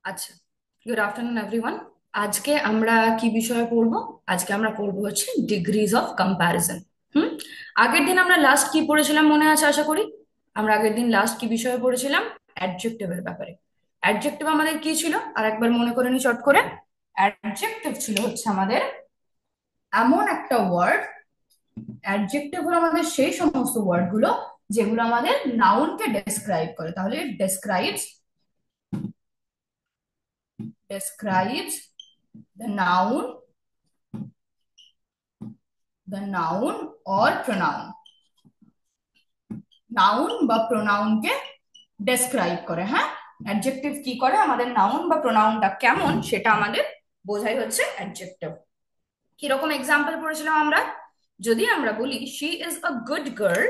আচ্ছা, good afternoon everyone. আজকে আমরা কি বিষয়ে পড়বো? আজকে আমরা পড়বো হচ্ছে ডিগ্রিজ অফ কম্প্যারিজন। হুম। আগের দিন আমরা লাস্ট কি পড়েছিলাম মনে আছে আশা করি? আমরা আগের দিন লাস্ট কি বিষয়ে পড়েছিলাম? অ্যাডজেক্টিভের ব্যাপারে। অ্যাডজেক্টিভ আমাদের কি ছিল আর একবার মনে করে নি চট করে। অ্যাডজেক্টিভ ছিল হচ্ছে আমাদের এমন একটা ওয়ার্ড। অ্যাডজেক্টিভ হলো আমাদের সেই সমস্ত ওয়ার্ড গুলো যেগুলো আমাদের নাউনকে ডেসক্রাইব করে। তাহলে describes the noun or pronoun। Noun বা প্রোনাউনকে ডেসক্রাইব করে। হ্যাঁ, অ্যাডজেক্টিভ কি করে? আমাদের নাউন বা প্রোনাউনটা কেমন সেটা আমাদের বোঝাই হচ্ছে অ্যাডজেক্টিভ। কিরকম এক্সাম্পল পড়েছিলাম আমরা? যদি আমরা বলি she is a good girl.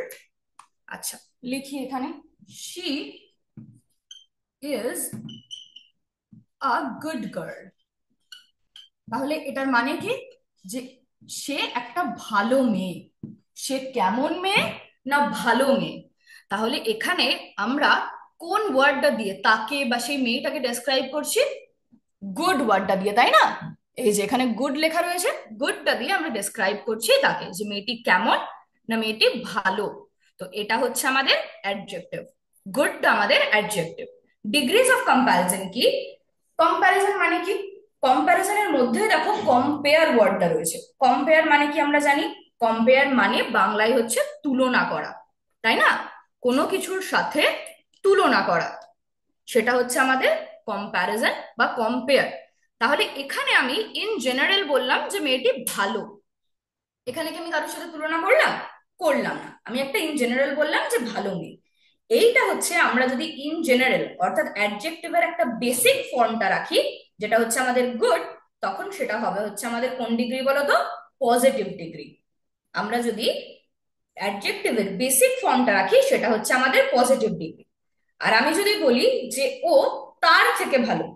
আচ্ছা, লিখি এখানে she is a good girl. তাহলে এটার মানে কি? যে সে একটা ভালো মেয়ে। সে কেমন মেয়ে? না, ভালো মেয়ে। তাহলে এখানে আমরা কোন ওয়ার্ডটা দিয়ে তাকে বা সেই মেয়েটাকে ডেসক্রাইব করছি? গুড ওয়ার্ডটা দিয়ে, তাই না? এই যে এখানে গুড লেখা রয়েছে, গুডটা দিয়ে আমরা ডেসক্রাইব করছি তাকে, যে মেয়েটি কেমন, না মেয়েটি ভালো। তো এটা হচ্ছে আমাদের অ্যাডজেক্টিভ। গুডটা আমাদের অ্যাডজেক্টিভ। ডিগ্রিজ অফ কম্প্যারিজন কি? কম্প্যারিজন মানে কি? কম্প্যারিজনের মধ্যে দেখো কম্পেয়ার ওয়ার্ডটা রয়েছে। কম্পেয়ার মানে কি আমরা জানি? কম্পেয়ার মানে বাংলায় হচ্ছে তুলনা করা, তাই না? কোনো কিছুর সাথে তুলনা করা, সেটা হচ্ছে আমাদের কম্প্যারিজন বা কম্পেয়ার। তাহলে এখানে আমি ইন জেনারেল বললাম যে মেয়েটি ভালো। এখানে কি আমি কারোর সাথে তুলনা করলাম? করলাম না। আমি একটা ইন জেনারেল বললাম যে ভালো মেয়ে। এইটা হচ্ছে আমরা যদি ইন জেনারেল অর্থাৎ অ্যাডজেক্টিভের একটা বেসিক ফর্মটা রাখি, যেটা হচ্ছে আমাদের গুড, তখন সেটা হবে হচ্ছে আমাদের কোন ডিগ্রি বলো তো? Positive degree. আমরা যদি অ্যাডজেক্টিভের বেসিক ফর্মটা রাখি সেটা হচ্ছে আমাদের পজিটিভ ডিগ্রি। আর আমি যদি বলি যে ও তার থেকে ভালো,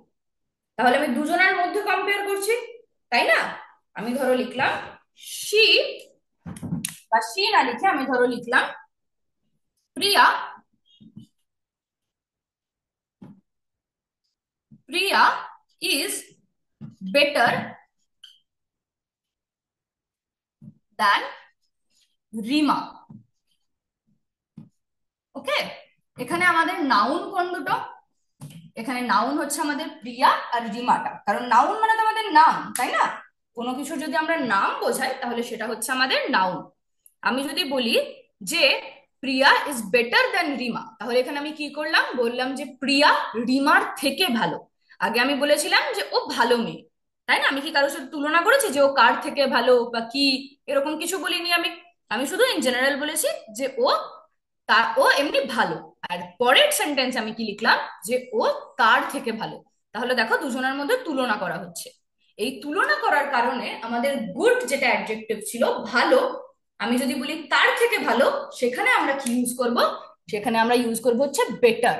তাহলে আমি দুজনের মধ্যে কম্পেয়ার করছি, তাই না? আমি ধরো লিখলাম শি, বা শি না লিখে আমি ধরো লিখলাম প্রিয়া। প্রিয়া ইজ বেটার দ্যান রিমা। ওকে, এখানে আমাদের নাউন কোন দুটো? এখানে নাউন হচ্ছে আমাদের প্রিয়া আর রিমাটা, কারণ নাউন মানে তো আমাদের নাম, তাই না? কোনো কিছু যদি আমরা নাম বোঝাই তাহলে সেটা হচ্ছে আমাদের নাউন। আমি যদি বলি যে প্রিয়া ইজ বেটার দ্যান রিমা, তাহলে এখানে আমি কি করলাম? বললাম যে প্রিয়া রিমার থেকে ভালো। আগে আমি বলেছিলাম যে ও ভালো মেয়ে, তাই না? আমি কি কারোর সাথে তুলনা করেছি যে ও কার থেকে ভালো বা কি? এরকম কিছু বলিনি আমি। আমি শুধু ইন জেনারেল বলেছি যে ও এমনি ভালো। আর পরের সেন্টেন্স আমি কি লিখলাম? যে ও তার থেকে ভালো। তাহলে দেখো দুজনের মধ্যে তুলনা করা হচ্ছে। এই তুলনা করার কারণে আমাদের গুড যেটা অ্যাডজেক্টিভ ছিল ভালো, আমি যদি বলি তার থেকে ভালো, সেখানে আমরা কি ইউজ করব? সেখানে আমরা ইউজ করব হচ্ছে বেটার।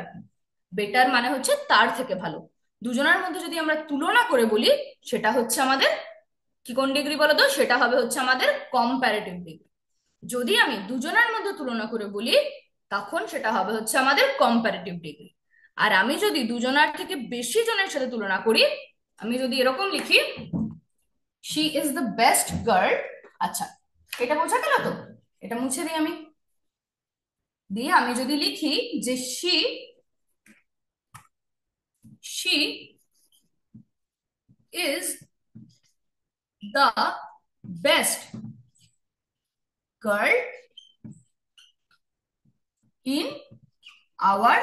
বেটার মানে হচ্ছে তার থেকে ভালো। দুজনের মধ্যে যদি আমরা তুলনা করে বলি, সেটা হচ্ছে আমাদের কি কোন ডিগ্রি বলো তো? সেটা হবে হচ্ছে আমাদের কম্প্যারেটিভ ডিগ্রি। যদি আমি দুজনের মধ্যে তুলনা করে বলি, তখন সেটা হবে হচ্ছে আমাদের কম্পারেটিভ ডিগ্রি। আর আমি যদি দুজনার থেকে বেশি জনের সাথে তুলনা করি, আমি যদি এরকম লিখি she is the best girl. আচ্ছা, এটা বোঝা গেল তো? এটা মুছে দিই আমি। দিয়ে আমি যদি লিখি যে she is the best girl in our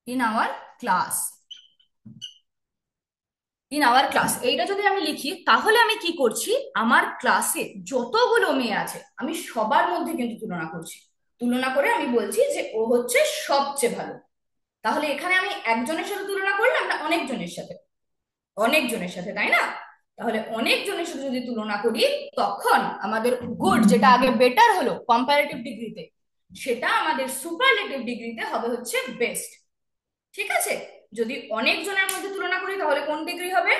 in our class. In our class এইটা যদি আমি লিখি, তাহলে আমি কি করছি? আমার ক্লাসে যতগুলো মেয়ে আছে আমি সবার মধ্যে কিন্তু তুলনা করছি। তুলনা করে আমি বলছি যে ও হচ্ছে সবচেয়ে ভালো। তাহলে এখানে আমি একজনের সাথে তুলনা করলাম না অনেকজনের সাথে? অনেকজনের সাথে, তাই না? তাহলে অনেকজনের সাথে যদি তুলনা করি, তখন আমাদের গুড যেটা আগে বেটার হলো কম্পারেটিভ ডিগ্রিতে, সেটা আমাদের সুপারলেটিভ ডিগ্রিতে হবে হচ্ছে বেস্ট। ঠিক আছে? যদি অনেক জনের মধ্যে তুলনা করি তাহলে কোন ডিগ্রি হবে?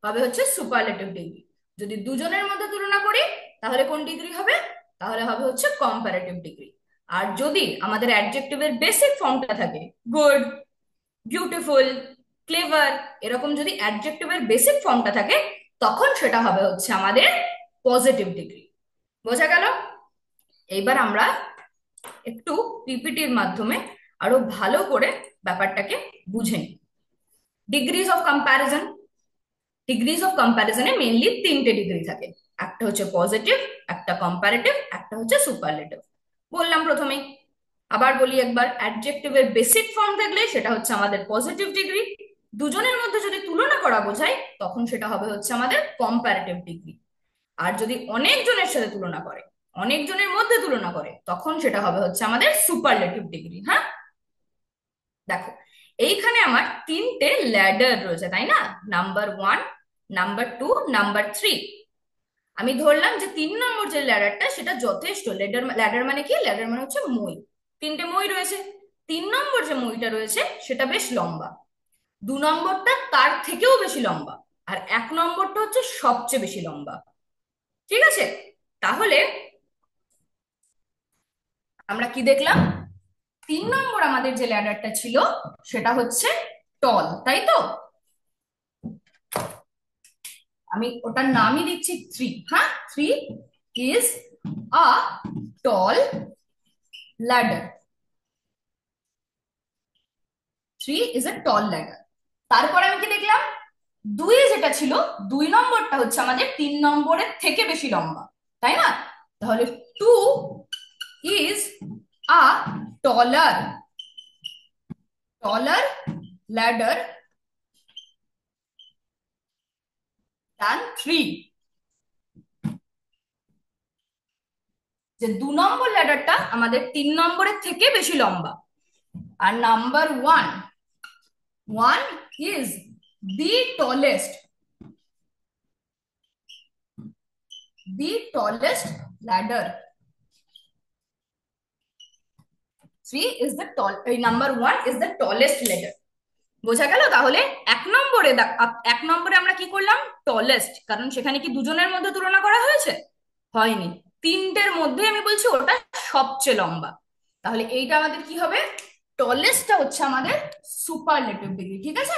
হবে হচ্ছে সুপারলেটিভ ডিগ্রি। যদি দুজনের মধ্যে তুলনা করি তাহলে কোন ডিগ্রি হবে? তাহলে হবে হচ্ছে কম্পারেটিভ ডিগ্রি। আর যদি আমাদের অ্যাডজেক্টিভের বেসিক ফর্মটা থাকে গুড, বিউটিফুল, ক্লেভার, এরকম যদি অ্যাডজেক্টিভের বেসিক ফর্মটা থাকে তখন সেটা হবে হচ্ছে আমাদের পজিটিভ ডিগ্রি। বোঝা গেল? এইবার আমরা একটু পিপিটির মাধ্যমে আরো ভালো করে ব্যাপারটাকে বুঝে নিই। Degrees of comparison. Degrees of কম্প্যারিজনে মেইনলি তিনটে ডিগ্রি থাকে, একটা হচ্ছে পজিটিভ, একটা কম্পারেটিভ, একটা হচ্ছে সুপারলেটিভ। বললাম প্রথমেই, আবার বলি একবার, অ্যাডজেক্টিভের বেসিক ফর্ম থাকলে সেটা হচ্ছে আমাদের পজিটিভ ডিগ্রি, দুজনের মধ্যে যদি তুলনা করা বোঝায় তখন সেটা হবে হচ্ছে আমাদের কম্পারেটিভ ডিগ্রি, আর যদি অনেকজনের সাথে তুলনা করে, অনেকজনের মধ্যে তুলনা করে, তখন সেটা হবে হচ্ছে আমাদের সুপারলেটিভ ডিগ্রি। হ্যাঁ, দেখো এইখানে আমার তিনটে ল্যাডার রয়েছে, তাই না? Number one, number two, number three. আমি ধরলাম যে 3 নম্বর যে ল্যাডারটা সেটা যথেষ্ট। ল্যাডার, ল্যাডার মানে কি? ল্যাডার মানে হচ্ছে মই। তিনটে মই রয়েছে, 3 নম্বর যে মইটা রয়েছে সেটা বেশ লম্বা, 2 নম্বরটা তার থেকেও বেশি লম্বা, আর 1 নম্বরটা হচ্ছে সবচেয়ে বেশি লম্বা। ঠিক আছে, তাহলে আমরা কি দেখলাম? 3 নম্বর আমাদের যে ল্যাডারটা ছিল সেটা হচ্ছে টল, তাই তো? আমি ওটার নামই দিচ্ছি থ্রি। হ্যাঁ, three is a tall ladder. Three is a tall ladder. তারপর আমি কি দেখলাম? দুই যেটা ছিল, 2 নম্বরটা হচ্ছে আমাদের 3 নম্বরের থেকে বেশি লম্বা, তাই না? তাহলে two is a taller, taller ladder than three. যে 2 নম্বর ল্যাডারটা আমাদের 3 নম্বরের থেকে বেশি লম্বা। আর number one, one is the tallest, the tallest ladder, three is the tall, এই number one is the tallest ladder। বোঝা গেল? তাহলে 1 নম্বরে 1 নম্বরে আমরা কি করলাম? টলেস্ট, কারণ সেখানে কি দুজনের মধ্যে তুলনা করা হয়েছে? হয়নি। তিনটের মধ্যে আমি বলছি ওটা সবচেয়ে লম্বা। তাহলে এইটা আমাদের কি হবে? টলেস্টটা হচ্ছে আমাদের সুপারলেটিভ ডিগ্রি। ঠিক আছে,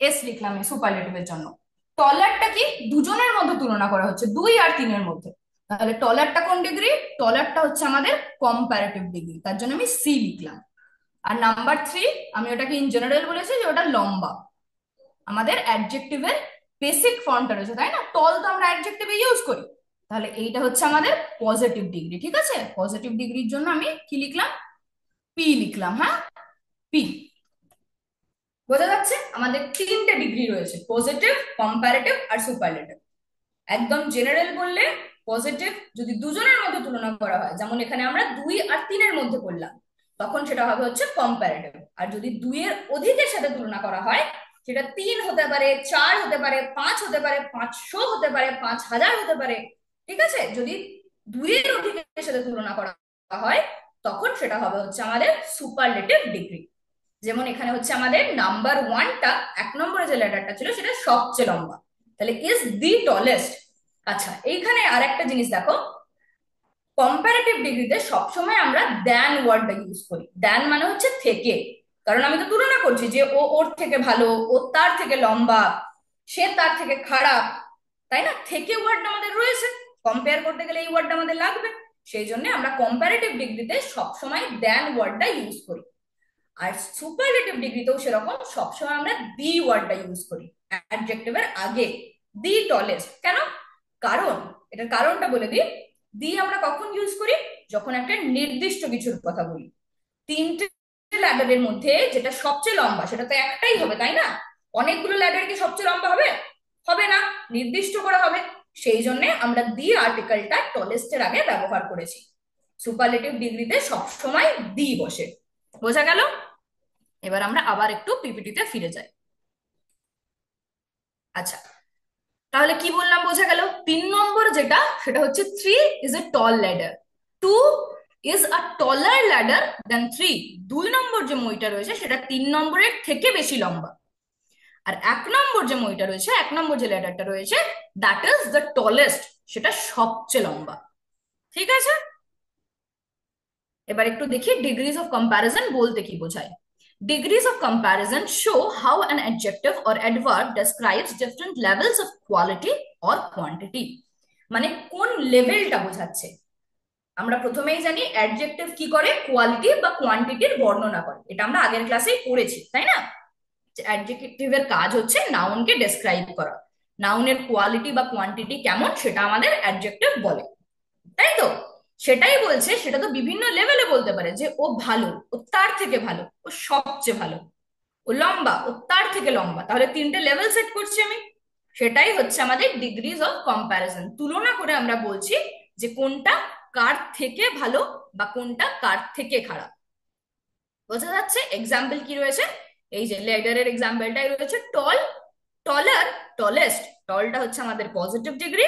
এস লিখলাম এই সুপারলেটিভের জন্য। টলারটা কি? দুজনের মধ্যে তুলনা করা হচ্ছে, 2 আর 3-এর মধ্যে। তাহলে টলারটা কোন ডিগ্রি? টলারটা হচ্ছে আমাদের কম্পারেটিভ ডিগ্রি, তার জন্য আমি সি লিখলাম। আর নাম্বার থ্রি, আমি ওটাকে ইন জেনারেল বলেছি যে ওটা লম্বা। আমাদের অ্যাডজেক্টিভের বেসিক ফর্মটা রয়েছে, তাই না? টল তো আমরা অ্যাডজেক্টিভে ইউজ করি। তাহলে এইটা হচ্ছে আমাদের পজিটিভ ডিগ্রি। ঠিক আছে, পজিটিভ ডিগ্রির জন্য আমি কি লিখলাম? পি লিখলাম। হ্যাঁ, পি। বোঝা যাচ্ছে আমাদের তিনটে ডিগ্রি রয়েছে, পজিটিভ, কম্পারেটিভ আর সুপারলেটিভ। একদম জেনারেল বললে পজিটিভ যদি দুজনের মধ্যে তুলনা করা হয়, যেমন এখানে আমরা 2 আর 3-এর মধ্যে করলাম, তখন সেটা হবে হচ্ছে কম্পারেটিভ। আর যদি 2-এর অধিকের সাথে তুলনা করা হয়, সেটা 3 হতে পারে, 4 হতে পারে, 5 হতে পারে, 500 হতে পারে, 5000 হতে পারে। ঠিক আছে, যদি 2-এর অধিকের সাথে তুলনা করা হয় তখন সেটা হবে হচ্ছে আমাদের সুপারলেটিভ ডিগ্রি। যেমন এখানে হচ্ছে আমাদের নাম্বার ওয়ানটা, 1 নম্বরে যে ল্যাডারটা ছিল সেটা সবচেয়ে লম্বা, তাহলে ইজ দি টলেস্ট। আচ্ছা, এইখানে আর একটা জিনিস দেখো, কম্পারেটিভ ডিগ্রিতে সবসময় আমরা দ্যান ওয়ার্ডটা ইউজ করি। দ্যান মানে হচ্ছে থেকে, কারণ আমি তো তুলনা করছি যে ও ওর থেকে ভালো, ও তার থেকে লম্বা, সে তার থেকে খারাপ, তাই না? থেকে ওয়ার্ডটা আমাদের রয়েছে, কম্পেয়ার করতে গেলে এই ওয়ার্ডটা আমাদের লাগবে। সেই জন্য আমরা কম্পারেটিভ ডিগ্রিতে সবসময় দ্যান ওয়ার্ডটা ইউজ করি। আর সুপারলেটিভ ডিগ্রিতেও সেরকম, সবসময় আমরা দি ওয়ার্ডটা ইউজ করি অ্যাডজেক্টিভের আগে। দি টলেস্ট কেন? কারণ, এটার কারণটা বলে দিই। দি আমরা কখন ইউজ করি? যখন একটা নির্দিষ্ট কিছুর কথা বলি। তিনটে ল্যাডারের মধ্যে যেটা সবচেয়ে লম্বা সেটা তো একটাই হবে, তাই না? অনেকগুলো ল্যাডার কি সবচেয়ে লম্বা হবে? হবে না, নির্দিষ্ট করা হবে। সেই জন্য আমরা দি আর্টিকেলটা টলেস্টের আগে ব্যবহার করেছি। সুপারলেটিভ ডিগ্রিতে সবসময় দি বসে। বোঝা গেল? এবার আমরা আবার একটু পিপিটিতে ফিরে যাই। আচ্ছা, তাহলে কি বললাম? বোঝা গেল 3 নম্বর যেটা, সেটা হচ্ছে three is a tall ladder, two is a taller ladder than three. 2 নম্বর যে মইটা রয়েছে সেটা 3 নম্বরের থেকে বেশি লম্বা। আর 1 নম্বর যে মইটা রয়েছে, 1 নম্বর যে ল্যাডারটা রয়েছে, দ্যাট ইজ দ্য টলেস্ট, সেটা সবচেয়ে লম্বা। ঠিক আছে, এবার একটু দেখি ডিগ্রিজ অফ কম্প্যারিজন বলতে কি বোঝায়। Degrees of comparison show how an adjective or adverb describes different levels of quality or quantity. মানে কোন লেভেলটা বোঝাচ্ছে। আমরা প্রথমেই জানি অ্যাডজেক্টিভ কি করে, কোয়ালিটি বা কোয়ান্টিটির বর্ণনা করে, এটা আমরা আগের ক্লাসেই পড়েছি তাই না। অ্যাডজেক্টিভের কাজ হচ্ছে নাউনকে ডেসক্রাইব করা, নাউনের কোয়ালিটি বা কোয়ান্টিটি কেমন সেটা আমাদের অ্যাডজেক্টিভ বলে, তাই তো। সেটাই বলছে, সেটা তো বিভিন্ন লেভেলে বলতে পারে যে ও ভালো, ও তার থেকে ভালো, ও সবচেয়ে ভালো, ও লম্বা, ও তার থেকে লম্বা, তাহলে তিনটে লেভেল সেট করছি আমি। সেটাই হচ্ছে আমাদের ডিগ্রিজ অফ কম্প্যারিজন, তুলনা করে আমরা বলছি যে কোনটা কার থেকে ভালো বা কোনটা কার থেকে খারাপ। বোঝা যাচ্ছে? এক্সাম্পল কি রয়েছে, এই যে লেডারের এক্সাম্পলটাই রয়েছে, টল, টলার, টলেস্ট। টলটা হচ্ছে আমাদের পজিটিভ ডিগ্রি,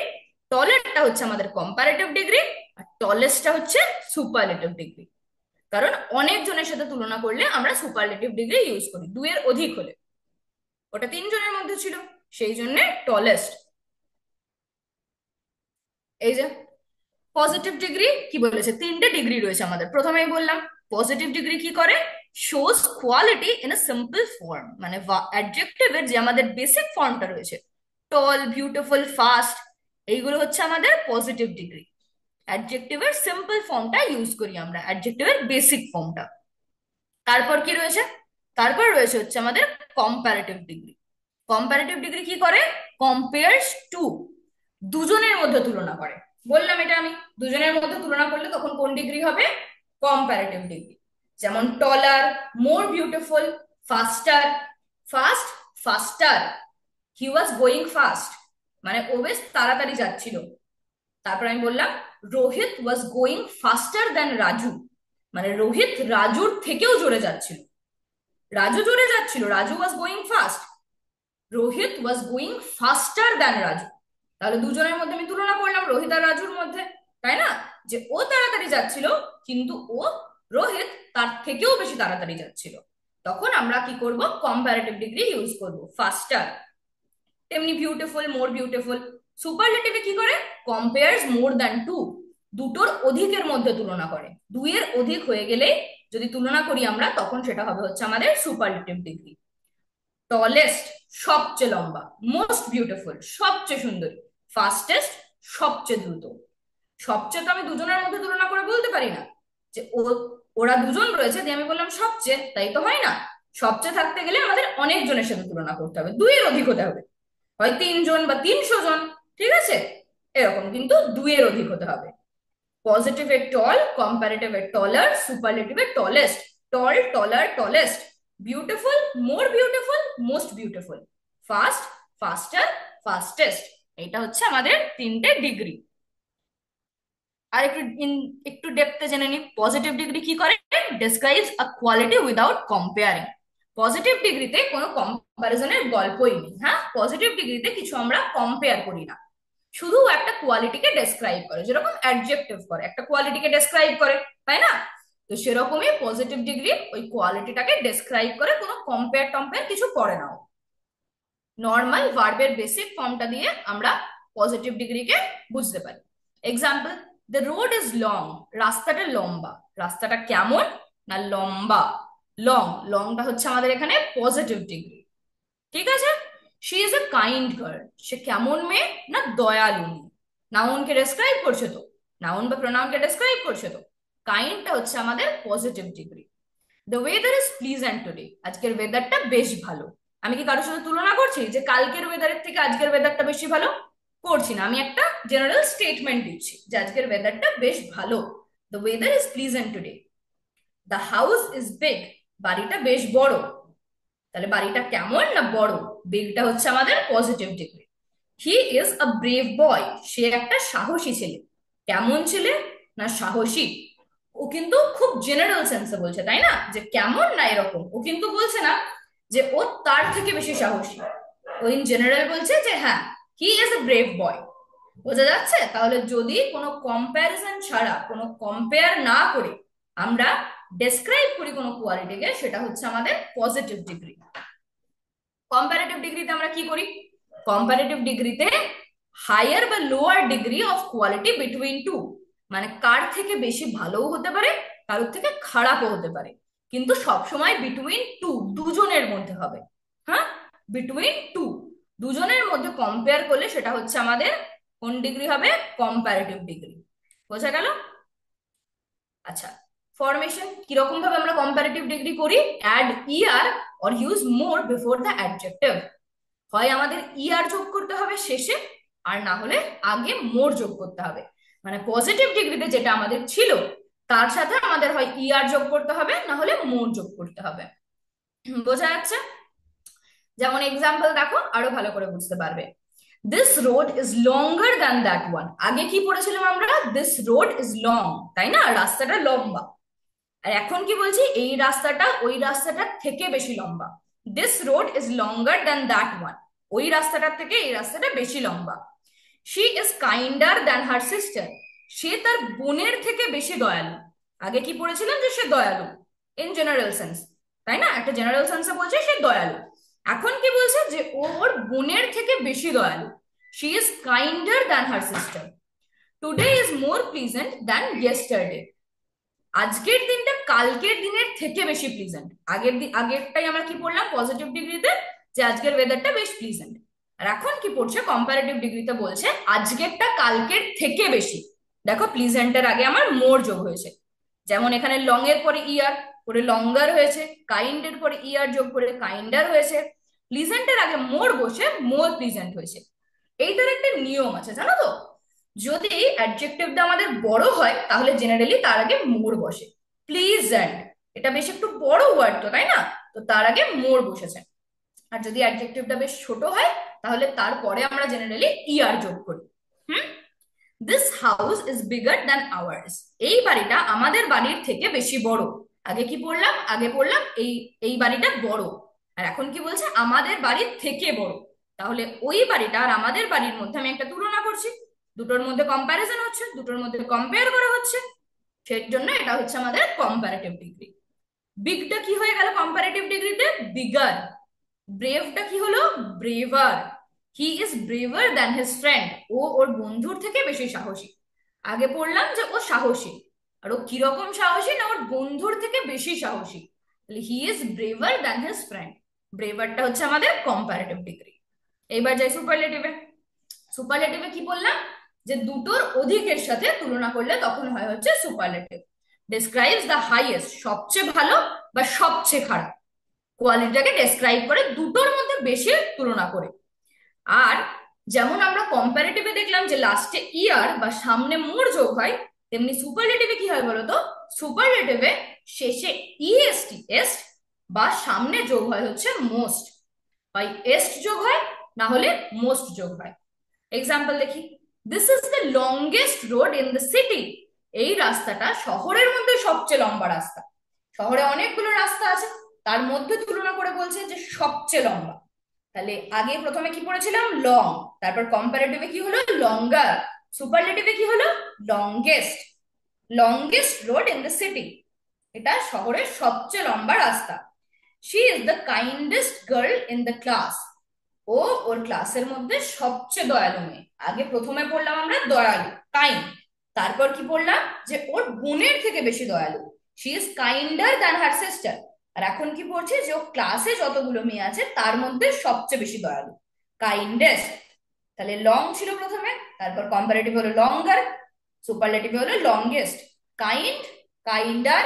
টলারটা হচ্ছে আমাদের কম্পারেটিভ ডিগ্রি, আর টলেস্টটা হচ্ছে সুপারলেটিভ ডিগ্রি। কারণ অনেক জনের সাথে তুলনা করলে আমরা সুপারলেটিভ ডিগ্রি ইউজ করি, দুইয়ের অধিক হলে। ওটা তিনজনের মধ্যে ছিল, সেই জন্য টলেস্ট। এই যে পজিটিভ ডিগ্রি কি বলেছে, তিনটে ডিগ্রি রয়েছে আমাদের, প্রথমেই বললাম পজিটিভ ডিগ্রি কি করে, shows quality in a simple form, মানে অ্যাডজেক্টিভের যে আমাদের বেসিক ফর্মটা রয়েছে, টল, বিউটিফুল, ফাস্ট, এইগুলো হচ্ছে আমাদের পজিটিভ ডিগ্রি। অ্যাডজেক্টিভের সিম্পল ফর্মটা ইউজ করি আমরা, অ্যাডজেক্টিভের বেসিক ফর্মটা। তারপর কি রয়েছে, তারপর রয়েছে হচ্ছে আমাদের কম্পারেটিভ ডিগ্রি। কম্পারেটিভ ডিগ্রি কি করে, কম্পেয়ার্স টু, দুজনের মধ্যে তুলনা করে। বললাম এটা আমি, দুজনের মধ্যে তুলনা করলে তখন কোন ডিগ্রি হবে, কম্পারেটিভ ডিগ্রি। যেমন taller, more beautiful, faster, fast, faster, he was going fast, মানে ও বেশ তাড়াতাড়ি যাচ্ছিল। তারপর আমি বললাম Rohit was going faster than Raju, মানে রোহিত রাজুর থেকেও জোরে যাচ্ছিল। রাজু জোরে যাচ্ছিল, Raju was going fast, Rohit was going faster than Raju. তাহলে দুজনের মধ্যে আমি তুলনা করলাম রোহিত আর রাজুর মধ্যে, তাই না, যে ও তাড়াতাড়ি যাচ্ছিল কিন্তু ও, রোহিত, তার থেকেও বেশি তাড়াতাড়ি যাচ্ছিল। তখন আমরা কি করব, কম্পারেটিভ ডিগ্রি ইউজ করব, ফাস্টার। তেমনি বিউটিফুল, মোর বিউটিফুল। সুপারলেটিভে কি করে, কম্পেয়ার্স মোর দ্যান টু, দুটোর অধিকের মধ্যে তুলনা করে, দুইয়ের অধিক হয়ে গেলে যদি তুলনা করি আমরা, তখন সেটা হবে হচ্ছে আমাদের সুপারলেটিভ ডিগ্রি। টলেস্ট, সবচেয়ে লম্বা, মোস্ট বিউটিফুল, সবচেয়ে সুন্দরী, ফাস্টেস্ট, সবচেয়ে দ্রুত। সবচেয়ে তো আমি দুজনের মধ্যে তুলনা করে বলতে পারি না যে ওরা দুজন রয়েছে দিয়ে আমি বললাম সবচেয়ে, তাই তো হয় না। সবচেয়ে থাকতে গেলে আমাদের অনেক জনের সাথে তুলনা করতে হবে, দুইয়ের অধিক হতে হবে, হয় 3 জন বা 300 জন, ঠিক আছে, এরকম, কিন্তু দুইয়ের অধিক হতে হবে। পজিটিভে টল, কম্পারেটিভে টলার, সুপারলেটিভে tallest. Tall, taller, tallest. Beautiful, more beautiful, most beautiful. Fast, faster, fastest. এটা হচ্ছে আমাদের তিনটে ডিগ্রি। আর একটু ডেপথে জেনে নিই, পজিটিভ ডিগ্রি কি করে, ডেসক্রাইবস আ কোয়ালিটি উইদাউট কম্পেয়ারিং। পজিটিভ ডিগ্রিতে কোনো কম্পারিজনের গল্পই নেই, হ্যাঁ, পজিটিভ ডিগ্রিতে কিছু আমরা কম্পেয়ার করি না, শুধু একটা কোয়ালিটিকে ডেসক্রাইব করে, যেরকম অ্যাডজেক্টিভ করে একটা কোয়ালিটিকে ডেসক্রাইব করে, তাই না। তো সেরকমই পজিটিভ ডিগ্রি ওই কোয়ালিটিটাকে ডেসক্রাইব করে, কোনো কম্পেয়ার টম্পেয়ার কিছু করে না। নর্মাল ভার্বের বেসিক ফর্মটা দিয়ে আমরা পজিটিভ ডিগ্রিকে বুঝতে পারি। Example, the road is long, রাস্তাটা লম্বা। রাস্তাটা কেমন, না লম্বা, লং, লংটা হচ্ছে আমাদের এখানে পজিটিভ ডিগ্রি, ঠিক আছে। She is a kind girl, সে কেমন মেয়ে, না দয়ালু মেয়ে। নাউনকে ডেসক্রাইব করছে তো, নাউন বা প্রোনাউনকে ডেসক্রাইব করছে তো, কাইন্ডটা হচ্ছে আমাদের positive degree. The weather is pleasant today, আজকের ওয়েদারটা বেশ ভালো। আমি কি কারোর সাথে তুলনা করছি যে কালকের ওয়েদারের থেকে আজকের ওয়েদারটা বেশি ভালো, করছি না, আমি একটা জেনারেল স্টেটমেন্ট দিচ্ছি যে আজকের ওয়েদারটা বেশ ভালো। The weather is pleasant today. The house is big, বাড়িটা বেশ বড়। তাহলে বাড়িটা কেমন, না বড়, বিগটা হচ্ছে আমাদের positive degree. He is a brave boy, সে একটা সাহসী ছেলে। কেমন ছেলে, না সাহসী। ও কিন্তু খুব জেনারেল সেন্সে বলছে, তাই না, যে কেমন না এরকম, ও কিন্তু বলছে না যে ও তার থেকে বেশি সাহসী, ও ইন জেনারেল বলছে যে হ্যাঁ, হি ইজ এ ব্রেভ বয়। বোঝা যাচ্ছে? তাহলে যদি কোনো কম্প্যারিজন ছাড়া, কোনো কম্পেয়ার না করে আমরা ডেসক্রাইব করি কোনো কোয়ালিটিকে, সেটা হচ্ছে আমাদের পজিটিভ ডিগ্রি। কম্পারেটিভ ডিগ্রিতে আমরা কি করি, কম্পারেটিভ ডিগ্রিতে হায়ার বা lower degree of quality between two, মানে কার থেকে বেশি ভালোও হতে পারে, কারোর থেকে খারাপও হতে পারে, কিন্তু সবসময় বিটুইন টু, দুজনের মধ্যে হবে। হ্যাঁ, বিটুইন টু, দুজনের মধ্যে কম্পেয়ার করলে সেটা হচ্ছে আমাদের কোন ডিগ্রি হবে? Comparative degree. বোঝা গেল? আচ্ছা, ফরমেশন কিরকম ভাবে আমরা কম্পারেটিভ ডিগ্রি করি? Add er or use more before the adjective. হয় আমাদের ইআর যোগ করতে হবে শেষে, আর না হলে আগে মোর যোগ করতে হবে। মানে পজিটিভ ডিগ্রিতে যেটা আমাদের ছিল তার সাথে আমাদের হয় ইআর যোগ করতে হবে, না হলে মোর যোগ করতে হবে। বোঝা যাচ্ছে? যেমন এক্সাম্পল দেখো, আরো ভালো করে বুঝতে পারবে। This road is longer than that one. আগে কি পড়েছিলাম আমরা? দিস রোড ইজ লং, তাই না? রাস্তাটা লম্বা। আর এখন কি বলছি? এই রাস্তাটা ওই রাস্তাটার থেকে বেশি লম্বা। This road is longer than that one. ওই রাস্তাটার থেকে এই রাস্তাটা বেশি লম্বা। She is kinder than her sister. সে তার বোনের থেকে বেশি দয়ালু। আগে কি পড়েছিলাম? যে সে দয়ালু ইন জেনারেল সেন্স, তাই না? একটা জেনারেল সেন্সে বলছে সে দয়ালু। এখন কি বলছে? যে ও ওর বোনের থেকে বেশি দয়ালু। She is kinder than her sister. Today is more pleasant than yesterday. আজকের দিনটা কালকের দিনের থেকে বেশি প্লিজেন্ট। আগেরটাই আমরা কি পড়লাম পজিটিভ ডিগ্রিতে? যে আজকের ওয়েদারটা বেশ প্লিজেন্ট। আর এখন কি পড়ছে কম্পারেটিভ ডিগ্রিতে? বলছে আজকেরটা কালকের থেকে বেশি। দেখো, প্লিজেন্টের আগে আমার মোর যোগ হয়েছে। যেমন এখানে লং এর পরে ইয়ার করে লঙ্গার হয়েছে, কাইন্ড এর পরে ইয়ার যোগ করে কাইন্ডার হয়েছে, প্লিজেন্টের আগে মোর বসে মোর প্লিজেন্ট হয়েছে। এইটার একটা নিয়ম আছে, জানো তো? যদি অ্যাডজেক্টিভটা আমাদের বড় হয় তাহলে জেনারেলি তার আগে মোর বসে। প্লিজেন্ট, এটা বেশ একটু বড় ওয়ার্ড তো, তাই না? তো তার আগে মোর বসেছে। আর যদি অ্যাডজেক্টিভটা বেশ ছোট হয় তাহলে তারপরে আমরা জেনারেলি ইআর যোগ করি। হুম। This house is bigger than ours. এই বাড়িটা আমাদের বাড়ির থেকে বেশি বড়। আগে কি পড়লাম? আগে পড়লাম এই এই বাড়িটা বড়। আর এখন কি বলছে? আমাদের বাড়ির থেকে বড়। তাহলে ওই বাড়িটা আর আমাদের বাড়ির মধ্যে আমি একটা তুলনা করছি। দুটোর মধ্যে কম্প্যারিজন হচ্ছে, দুটোর মধ্যে কম্পেয়ার করা হচ্ছে। সেই জন্য এটা হচ্ছে আমাদের কম্পারেটিভ ডিগ্রি। বিগটা কি হয়ে গেল কম্পারেটিভ ডিগ্রিতে? বিগার। ব্রেভটা কি হলো? Braver. He is braver than his friend. ও ওর বন্ধুর থেকে বেশি সাহসী। আগে পড়লাম যে ও সাহসী। আর ও কিরকম সাহসী? না, ওর বন্ধুর থেকে বেশি সাহসী। তাহলে he is braver than his friend. ব্রেভারটা হচ্ছে আমাদের কম্পারেটিভ ডিগ্রি। এইবার যাই সুপারলেটিভে। সুপারলেটিভে কি বললাম? যে দুটোর অধিকের সাথে তুলনা করলে তখন হয় হচ্ছে সুপারলেটিভ। ডেসক্রাইবস দ্য হাইয়েস্ট, সবচেয়ে ভালো বা সবচেয়ে খারাপ কোয়ালিটিটাকে ডেসক্রাইব করে দুটোর মধ্যে বেশি তুলনা করে। আর যেমন আমরা কম্পারেটিভে দেখলাম যে লাস্টে ইয়ার বা সামনে মোর যোগ হয়, তেমনি সুপারলেটিভে কি হয় বলতো? সুপারলেটিভে শেষে ইএসটি, এস্ট, বা সামনে যোগ হয় হচ্ছে মোস্ট। হয় এস্ট যোগ হয়, না হলে মোস্ট যোগ হয়। এক্সাম্পল দেখি। This is the longest road in the city. এই রাস্তাটা শহরের মধ্যে সবচেয়ে লম্বা রাস্তা। শহরে অনেকগুলো রাস্তা আছে, তার মধ্যে তুলনা করে বলছে যে সবচেয়ে লম্বা। তাহলে আগে প্রথমে কি পড়েছিলাম? লং। তারপর কম্পারেটিভে কি হলো? লঙ্গার। সুপারলেটিভে কি হলো? Longest. Longest road in the city, এটা শহরের সবচেয়ে লম্বা রাস্তা। She is the kindest girl in the class. ও ওর ক্লাসের মধ্যে সবচেয়ে দয়ালু মেয়ে। আগে প্রথমে পড়লাম আমরা দয়ালু, কাইন্ড। তারপর কি পড়লাম? যে ওর বোনের থেকে বেশি দয়ালু। She is kinder than her sister. আর এখন কি পড়ছে? যে ও ক্লাসে যতগুলো মেয়ে আছে তার মধ্যে সবচেয়ে বেশি দয়ালু, কাইন্ডেস্ট। তাহলে লং ছিল প্রথমে, তারপর কম্পারেটিভ হলো লঙ্গার, সুপারলেটিভ হলো লংগেস্ট। Kind, kinder,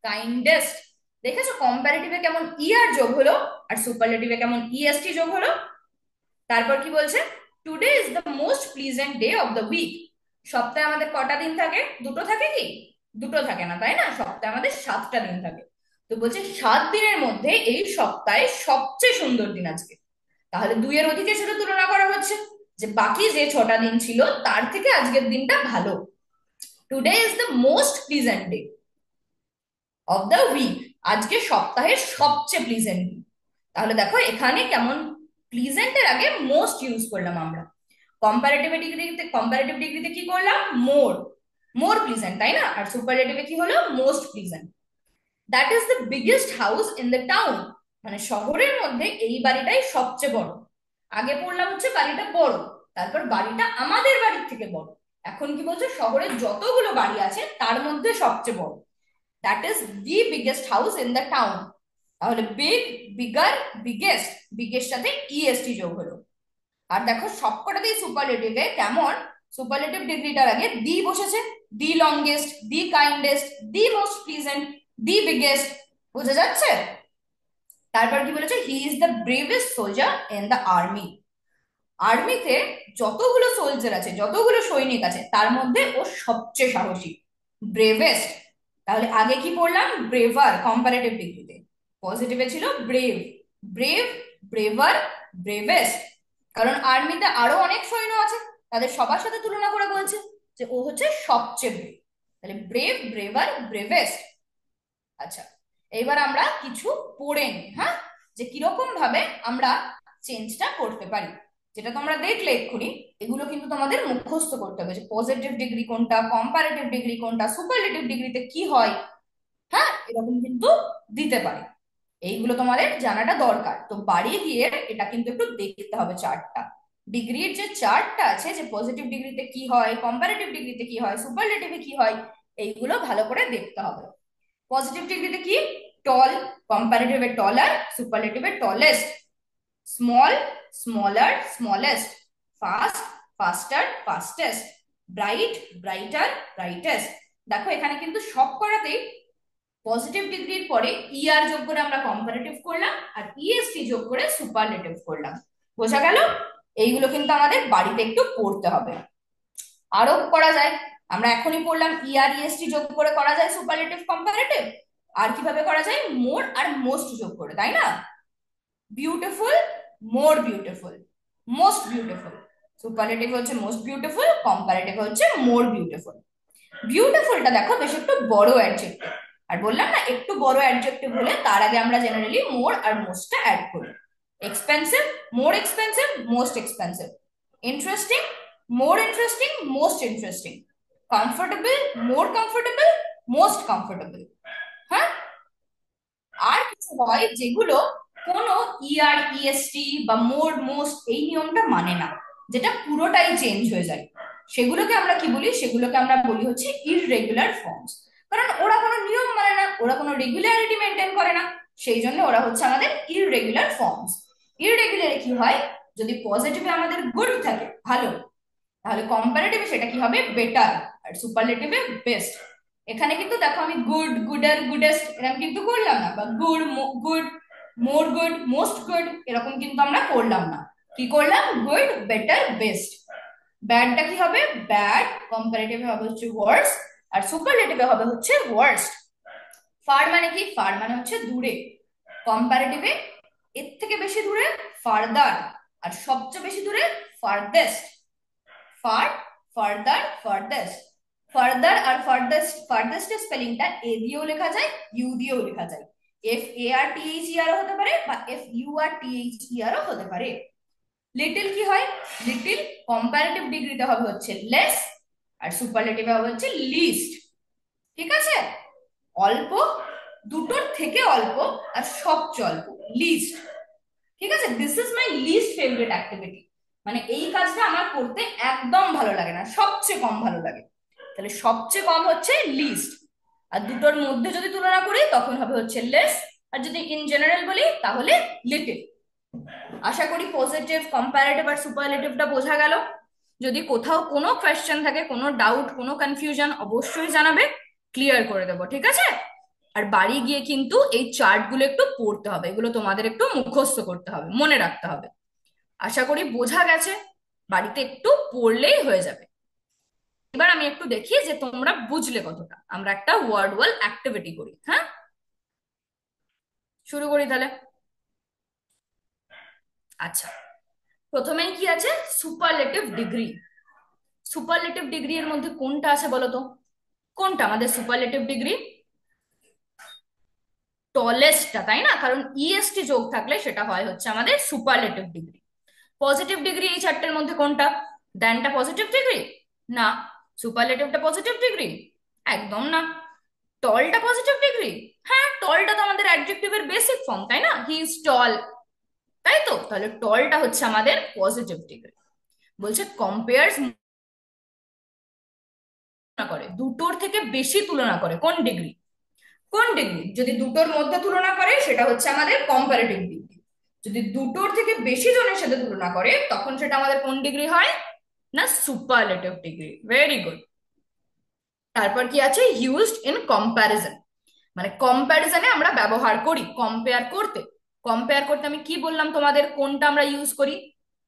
kindest. দেখেছো কম্পারেটিভে কেমন ইয়ার যোগ হলো আর সুপারলেটিভে কেমন ইএসটি যোগ হলো। তারপর কি বলছে? Today is the most pleasant day of the week. সপ্তাহে আমাদের কটা দিন থাকে? দুটো থাকে কি? দুটো থাকে না, তাই না? সপ্তাহে আমাদের 7টা দিন থাকে। তো বলছে 7 দিনের মধ্যে এই সপ্তাহে সবচেয়ে সুন্দর দিন আজকে। তাহলে দুইয়ের অধিকের সাথে তুলনা করা হচ্ছে যে বাকি যে 6টা দিন ছিল তার থেকে আজকের দিনটা ভালো। Today is the most pleasant day of the week. আজকে সপ্তাহের সবচেয়ে প্লিজেন্ট দিন। তাহলে দেখো এখানে কেমন প্লিজেন্টের আগে মোস্ট ইউজ করলাম আমরা। কম্পারেটিভ ডিগ্রিতে কি করলাম? মোর, মোর প্লিজেন্ট, তাই না? আর সুপারলেটিভে কি হলো? Most pleasant. That is the biggest house in the town. মানে শহরের মধ্যে এই বাড়িটাই সবচেয়ে বড়। আগে পড়লাম হচ্ছে বাড়িটা বড়, তারপর বাড়িটা আমাদের বাড়ির থেকে বড়। এখন কি বলছে? শহরের যতগুলো বাড়ি আছে তার মধ্যে সবচেয়ে বড়। That is the biggest house in the town. তাহলে বিগ, বিগার, বিগেস্ট, বিগেস্ট সাথে ইএসটি যোগ হলো। আর দেখো সবকটাতেই সুপারলেটিভে কেমন, সুপারলেটিভ ডিগ্রিটার আগে দি বসেছে। The longest, the kindest, the most pleasant, the biggest. বোঝা যাচ্ছে? তারপর কি বলেছে, he is the bravest soldier in the army. আর্মিতে যতগুলো সোলজার আছে, যতগুলো সৈনিক আছে, তার মধ্যে ও সবচেয়ে সাহসী, ব্রেভেস্ট। তাহলে আগে কি পড়লাম, ব্রেভার কম্পারেটিভ ডিগ্রিতে, পজিটিভে ছিল ব্রেভ, ব্রেভ, ব্রেভার, ব্রেভেস্ট। কারণ আর্মিতে আরো অনেক সৈন্য আছে, তাদের সবার সাথে তুলনা করে বলছে যে ও হচ্ছে সবচেয়ে ব্রেভ। তাহলে ব্রেভ, ব্রেভার, ব্রেভেস্ট। আচ্ছা, এবার আমরা কিছু পড়ে নিই, হ্যাঁ, যে কিরকম ভাবে আমরা চেঞ্জটা করতে পারি। যেটা তোমরা দেখলে এক্ষুনি, এগুলো কিন্তু তোমাদের মুখস্থ করতে হবে, যে পজিটিভ ডিগ্রি কোনটা, কম্পারেটিভ ডিগ্রি কোনটা, সুপারলেটিভ ডিগ্রিতে কি হয়, হ্যাঁ, এরকম কিন্তু দিতে পারে। এইগুলো তোমাদের জানাটা দরকার। তো বাড়ি গিয়ে এটা কিন্তু একটু দেখতে হবে চার্টটা, ডিগ্রির যে চার্টটা আছে, যে পজিটিভ ডিগ্রিতে কি হয়, কম্পারেটিভ ডিগ্রিতে কি হয়, সুপারলেটিভে কি হয়, এইগুলো ভালো করে দেখতে হবে। পজিটিভ ডিগ্রিতে কি, টল, কম্পারেটিভে টলার, সুপারলেটিভে tallest, small, smaller, smallest, fast, faster, fastest, bright, brighter, brightest. দেখো এখানে কিন্তু সব করাতেই পজিটিভ ডিগ্রির পরে ইআর যোগ করে আমরা কম্পারেটিভ করলাম, আর ইএসটি যোগ করে সুপারলেটিভ করলাম। বোঝা গেল? এইগুলো কিন্তু আমাদের বাড়িতে একটু পড়তে হবে। আরো করা যায়, আমরা এখনই পড়লাম ইআর ইএসটি যোগ করে করা যায় সুপারলেটিভ, কম্পারেটিভ। আর কিভাবে করা যায়, মোর আর মোস্ট যোগ করে, তাই না? Beautiful, more beautiful, most beautiful. Superlative হচ্ছে মোস্ট বিউটিফুল, কম্পারেটিভ হচ্ছে মোর বিউটিফুল। বিউটিফুলটা দেখো বেশ একটু বড় অ্যাডজেক্টিভ, আর বললাম না একটু বড় অ্যাডজেক্টিভ হলে তার আগে আমরা জেনারেলি মোর আর মোস্টটা অ্যাড করি। Expensive, more expensive, most expensive. Interesting, more interesting, most interesting. Comfortable, more comfortable, most comfortable. হ্যাঁ, আর কিছু হয় যেগুলো কোনো ইআর ইএসটি বা মোর মোস্ট এই নিয়মটা মানে না, যেটা পুরোটাই চেঞ্জ হয়ে যায়, সেগুলোকে আমরা কি বলি, সেগুলোকে আমরা বলি হচ্ছে ইররেগুলার ফর্মস। কারণ ওরা কোনো নিয়ম মানে না, ওরা কোনো রেগুলারিটি মেনটেন করে না, সেই জন্য ওরা হচ্ছে আমাদের ইররেগুলার ফর্মস। ইররেগুলারে কি হয়, যদি পজিটিভে আমাদের গুড থাকে, ভালো, তাহলে কম্পারেটিভে সেটা কি হবে, বেটার, আর সুপারলেটিভে বেস্ট। এখানে কিন্তু দেখো আমি গুড, গুডার, গুডেস্ট এরকম কিন্তু করলাম না, বা গুড, গুড, মোর গুড, মোস্ট গুড এরকম কিন্তু আমরা করলাম না। কি করলাম, গুড, বেটার, বেস্ট। ব্যাডটা কি হবে, ব্যাড, কম্পারেটিভে হবে হচ্ছে ওয়ার্স, আর সুপারলেটিভে হবে হচ্ছে ওয়ার্স্ট। ফার মানে কি, ফার মানে হচ্ছে দূরে, কম্পারেটিভে এর থেকে বেশি দূরে, ফারদার, আর সবচেয়ে বেশি দূরে, farthest. Far, farther, farthest. Farther আর ফার্দেস্ট, ফার্দেস্ট এর স্পেলিংটা এ দিয়েও লেখা যায়, ইউ দিয়েও লেখা যায়। এফ এ আর টি এইচ ই আর হতে পারে, বা F U R T H E R হতে পারে। লিটল কি হয়, লিটল কম্পারেটিভ ডিগ্রিতে হবে হচ্ছে লেস, আর সুপারলেটিভে হবে হচ্ছে লিস্ট। ঠিক আছে? অল্প, দুটোর থেকে অল্প, আর সবচেয়ে অল্প, লিস্ট। ঠিক আছে, this is my least favourite activity, মানে এই কাজটা আমার করতে একদম ভালো লাগে না, সবচেয়ে কম ভালো লাগে। তাহলে সবচেয়ে কম হচ্ছে লিস্ট, আর দুটোর মধ্যে যদি তুলনা করি তখন হবে হচ্ছে লেস, আর যদি ইন জেনারেল বলি তাহলে লিটল। আশা করি পজিটিভ, কম্পারেটিভ আর সুপারলেটিভটা বোঝা গেল। যদি কোথাও কোনো কোয়েশ্চেন থাকে, কোনো ডাউট, কোনো কনফিউশন, অবশ্যই জানাবে, ক্লিয়ার করে দেবো, ঠিক আছে? আর বাড়ি গিয়ে কিন্তু এই চার্ট গুলো একটু পড়তে হবে, এগুলো তোমাদের একটু মুখস্থ করতে হবে, মনে রাখতে হবে। আশা করি বোঝা গেছে, বাড়িতে একটু পড়লেই হয়ে যাবে। এবার আমি একটু দেখি যে তোমরা বুঝলে কতটা। আমরা একটা ওয়ার্ড ওয়াল অ্যাক্টিভিটি করি, হ্যাঁ, শুরু করি তাহলে। আচ্ছা, প্রথমেই কি আছে, সুপারলেটিভ ডিগ্রি। সুপারলেটিভ ডিগ্রি এর মধ্যে কোনটা আছে বলো তো, কোনটা আমাদের সুপারলেটিভ ডিগ্রি? টলেস্টটা, তাই না? কারণ ইএসটি যোগ থাকলে সেটা হয় হচ্ছে আমাদের সুপারলেটিভ ডিগ্রি। পজিটিভ ডিগ্রি এই চারটের মধ্যে কোনটা, দেনটা পজিটিভ ডিগ্রি না, সুপারলেটিভটা পজিটিভ ডিগ্রি একদম না, টলটা পজিটিভ ডিগ্রি, হ্যাঁ, টলটা তো আমাদের অ্যাডজেক্টিভের বেসিক ফর্ম, তাই না, হি ইজ টল, তাই তো? তাহলে টলটা হচ্ছে আমাদের পজিটিভ ডিগ্রি। বলছে কম্পেয়ার্স করে, দুটোর থেকে বেশি তুলনা করে, কোন ডিগ্রি, কোন ডিগ্রি? যদি দুটোর মধ্যে তুলনা করে সেটা হচ্ছে আমাদের কম্পারেটিভ ডিগ্রি। যদি দুটোর থেকে বেশি জনের সাথে তুলনা করে তখন সেটা আমাদের কোন ডিগ্রি হয়? না সুপারলেটিভ ডিগ্রি। Very good. তারপর কি আছে? ইউজড ইন কম্প্যারিজন, মানে কম্প্যারিজনে আমরা ব্যবহার করি, কম্পেয়ার করতে। কম্পেয়ার করতে আমি কি বললাম তোমাদের, কোনটা আমরা ইউজ করি?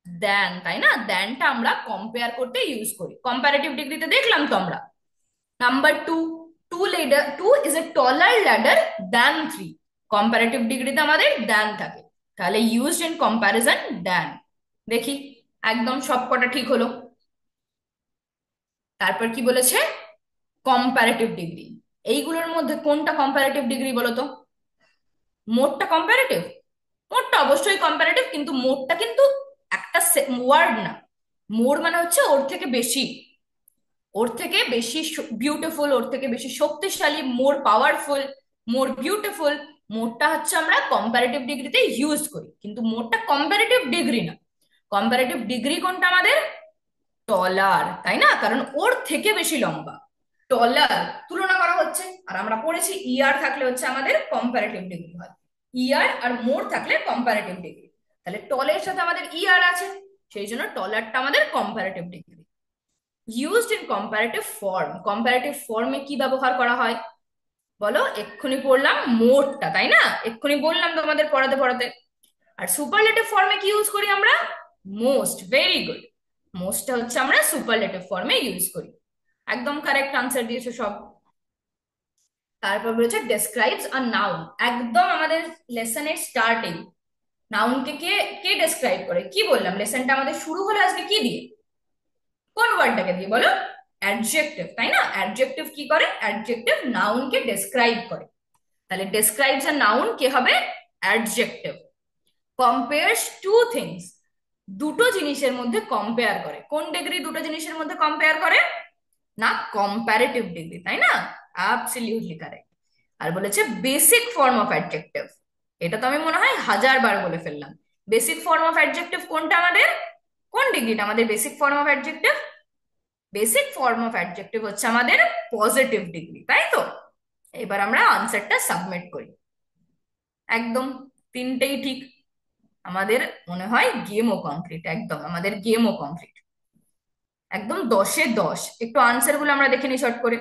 দেন, তাই না? দেনটা আমরা কম্পেয়ার করতে ইউজ করি। কম্পারেটিভ ডিগ্রিতে দেখলাম তো আমরা। Number two, two is a taller ladder than three. Comparative ডিগ্রিতে আমাদের দ্যান থাকে, তাহলে ইউজড ইন কম্প্যারিজন দ্যান। দেখি, একদম সব কটা ঠিক হলো। তারপর কি বলেছে? Comparative degree. এইগুলোর মধ্যে কোনটা কম্পারেটিভ ডিগ্রি বলো তো? মোডটা কম্পারেটিভ? মোডটা অবশ্যই কম্পারেটিভ, কিন্তু মোডটা কিন্তু একটা ওয়ার্ড না। মোর মানে হচ্ছে ওর থেকে বেশি, ওর থেকে বেশি বিউটিফুল, ওর থেকে বেশি শক্তিশালী, মোর পাওয়ারফুল, মোর বিউটিফুল। মোরটা হচ্ছে আমরা কম্পারেটিভ ডিগ্রিতে ইউজ করি, কিন্তু মোরটা কম্পারেটিভ ডিগ্রি না। কম্পারেটিভ ডিগ্রি কোনটা আমাদের? টলার, তাই না? কারণ ওর থেকে বেশি লম্বা, টলার তুলনা করা হচ্ছে। আর আমরা পড়েছি ইয়ার থাকলে হচ্ছে আমাদের কম্পারেটিভ ডিগ্রি হয়, ইয়ার আর মোর থাকলে কম্পারেটিভ ডিগ্রি। তাহলে টলের সাথে আমাদের ইয়ার আছে, সেই জন্য টলারটা আমাদের comparative degree. Used in comparative form, comparative ফর্মে কি ব্যবহার করা হয় বলো? এক্ষুনি পড়লাম মোরটা, তাই না? এক্ষুনি বললাম তোমাদের পড়াতে পড়াতে। আর সুপারলেটিভ ফর্মে কি ইউজ করি আমরা? মোস্ট। Very good. মোস্টটা হচ্ছে আমরা সুপারলেটিভ ফর্মে ইউজ করি। একদম কারেক্ট আনসার দিয়েছো সব। তারপর বলেছে ডেসক্রাইবস আ নাউন। একদম আমাদের লেসনের স্টার্টিং নাউনকে কে কে ডেসক্রাইব করে? কি বললাম, লেসনটা আমাদের শুরু হলো আজকে কি দিয়ে? কোন ওয়ার্ডটাকে দিয়ে বলো? অ্যাডজেক্টিভ, তাই না? অ্যাডজেক্টিভ কি করে? অ্যাডজেক্টিভ নাউনকে ডেসক্রাইব করে। তাহলে ডেসক্রাইবস আ নাউন কে হবে? অ্যাডজেক্টিভ। কম্পেয়ার্স টু থিংস, দুটো জিনিসের মধ্যে কম্পেয়ার করে। কোন ডিগ্রি দুটো জিনিসের মধ্যে কম্পেয়ার করে? না কম্পারেটিভ ডিগ্রি, তাই না? Absolutely correct. আর বলেছে বেসিক ফর্ম অফ অ্যাডজেক্টিভ। এটা তো আমি মনে হয় 1000 বার বলে ফেললাম। বেসিক ফর্ম অফ অ্যাডজেক্টিভ কোনটা আমাদের? কোন ডিগ্রিটা আমাদের basic form of adjective? Basic form of adjective হচ্ছে আমাদের পজিটিভ ডিগ্রি, তাই তো? এবার আমরা আনসারটা সাবমিট করি। একদম তিনটেই ঠিক। আমাদের মনে হয় গেমও কমপ্লিট, একদম আমাদের গেমও কমপ্লিট। একদম 10-এ 10। একটু আনসার গুলো আমরা দেখে নিই শর্ট করে।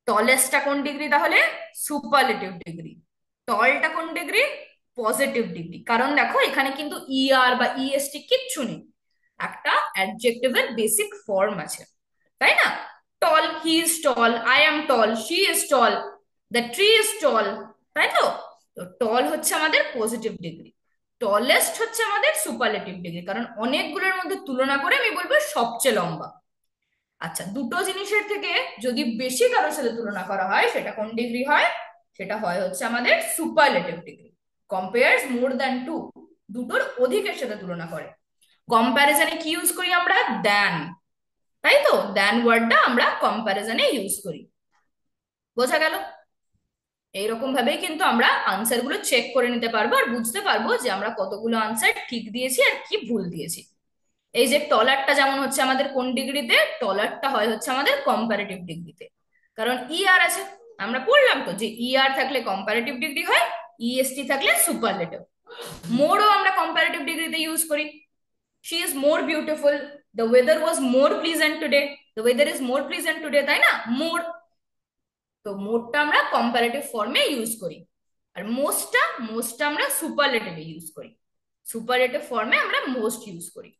টলেস্টটা কোন ডিগ্রি তাহলে? Superlative degree. টলটা কোন ডিগ্রি? Positive degree. কারণ দেখো এখানে কিন্তু ইআর বা ইএসটি কিচ্ছু নেই, একটা অ্যাডজেক্টিভের বেসিক ফর্ম আছে, তাই না? Tall, he is tall, I am tall, she is tall, the tree is tall, তাই তো? তো টল হচ্ছে আমাদের পজিটিভ ডিগ্রি, টলেস্ট হচ্ছে আমাদের সুপারলেটিভ ডিগ্রি, কারণ অনেকগুলোর মধ্যে তুলনা করে আমি বলবো সবচেয়ে লম্বা। আচ্ছা, দুটো জিনিসের থেকে যদি বেশি কারোর সাথে তুলনা করা হয় সেটা কোন ডিগ্রি হয়? সেটা হয় হচ্ছে আমাদের superlative degree. Compares more than two, দুটোর অধিকের সাথে তুলনা করে। কম্প্যারিজনে কি ইউজ করি আমরা? দ্যান, তাই তো? দ্যান ওয়ার্ডটা আমরা কম্প্যারিজনে ইউজ করি। বোঝা গেল? এইরকম ভাবেই কিন্তু আমরা আনসার গুলো চেক করে নিতে পারবো আর বুঝতে পারবো যে আমরা কতগুলো আনসার ঠিক দিয়েছি আর কি ভুল দিয়েছি। এই যে টলারটা যেমন হচ্ছে আমাদের কোন ডিগ্রিতে? টলারটা হয় হচ্ছে আমাদের কম্পারেটিভ ডিগ্রিতে, কারণ ইআর আছে। আমরা পড়লাম তো যে ইআর থাকলে কম্পারেটিভ ডিগ্রি হয়, ইএসটি থাকলে সুপারলেটিভ। মোরও আমরা কম্পারেটিভ ডিগ্রিতে ইউজ করি। She is more beautiful, the weather was more pleasant today, the weather is more pleasant today, তাই না? মোর। তো মোরটা আমরা কম্পারেটিভ ফর্মে ইউজ করি। আর মোস্টটা আমরা সুপারলেটিভে ইউজ করি। সুপারলেটিভ ফর্মে আমরা মোস্ট ইউজ করি।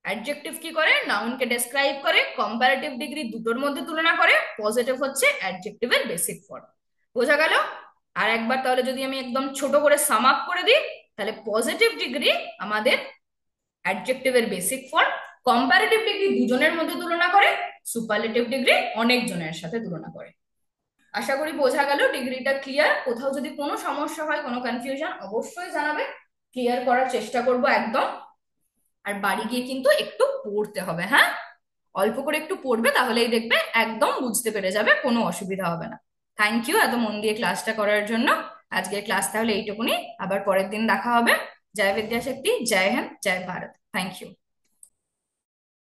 অ্যাডজেক্টিভ কি করে? নাউনকে ডেসক্রাইব করে, কম্পারেটিভ ডিগ্রি দুটোর মধ্যে তুলনা করে, পজিটিভ হচ্ছে অ্যাডজেক্টিভের বেসিক ফর্ম। বোঝা গেল? আর একবার তাহলে যদি আমি একদম ছোট করে সাম আপ করে দিই, তাহলে পজিটিভ ডিগ্রি আমাদের অ্যাডজেক্টিভের বেসিক ফর্ম, কম্পারেটিভ ডিগ্রি দুজনের মধ্যে তুলনা করে, সুপারলেটিভ ডিগ্রি অনেক জনের সাথে তুলনা করে। আশা করি বোঝা গেল, ডিগ্রিটা ক্লিয়ার। কোথাও যদি কোনো সমস্যা হয়, কোনো কনফিউশন, অবশ্যই জানাবে, ক্লিয়ার করার চেষ্টা করব একদম। আর বাড়ি গিয়ে কিন্তু একটু পড়তে হবে, হ্যাঁ? অল্প করে একটু পড়বে, তাহলেই দেখবে একদম বুঝতে পেরে যাবে, কোনো অসুবিধা হবে না। থ্যাংক ইউ এত মন দিয়ে ক্লাসটা করার জন্য। আজকের ক্লাস তাহলে এইটুকুনি, আবার পরের দিন দেখা হবে। জয় বিদ্যাশক্তি, জয় হিন্দ, জয় ভারত। Thank you.